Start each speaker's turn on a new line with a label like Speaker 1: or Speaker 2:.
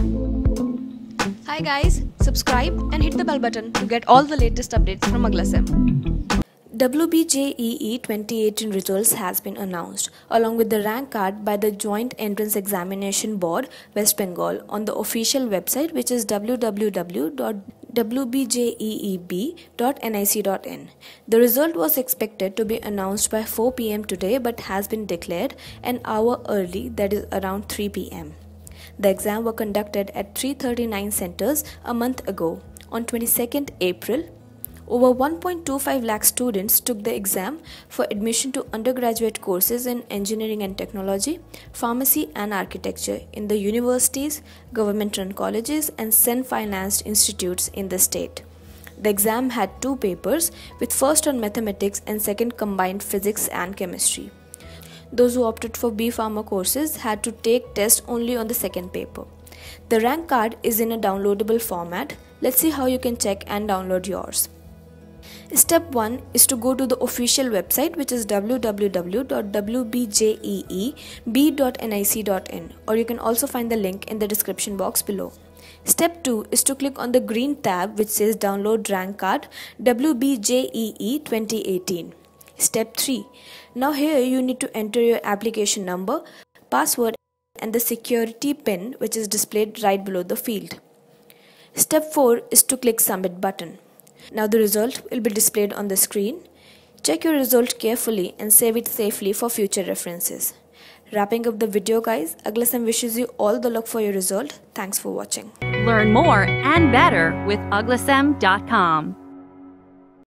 Speaker 1: Hi guys, subscribe and hit the bell button to get all the latest updates from AglaSem. WBJEE 2018 results has been announced along with the rank card by the Joint Entrance Examination Board West Bengal on the official website, which is www.wbjeeb.nic.in. The result was expected to be announced by 4 p.m. today but has been declared an hour early, that is around 3 p.m. The exam were conducted at 339 centers a month ago. On 22nd April, over 1.25 lakh students took the exam for admission to undergraduate courses in engineering and technology, pharmacy and architecture in the universities, government-run colleges and self-financed institutes in the state. The exam had two papers, with first on mathematics and second combined physics and chemistry. Those who opted for B Pharma courses had to take tests only on the second paper. The rank card is in a downloadable format. Let's see how you can check and download yours. Step 1 is to go to the official website, which is www.wbjeeb.nic.in, or you can also find the link in the description box below. Step 2 is to click on the green tab which says Download Rank Card WBJEE 2018. Step 3. Now here you need to enter your application number, password and the security pin, which is displayed right below the field. Step 4 is to click Submit button. Now the result will be displayed on the screen. Check your result carefully and save it safely for future references. Wrapping up the video guys, AglaSem wishes you all the luck for your result. Thanks for watching.
Speaker 2: Learn more and better with AglaSem.com.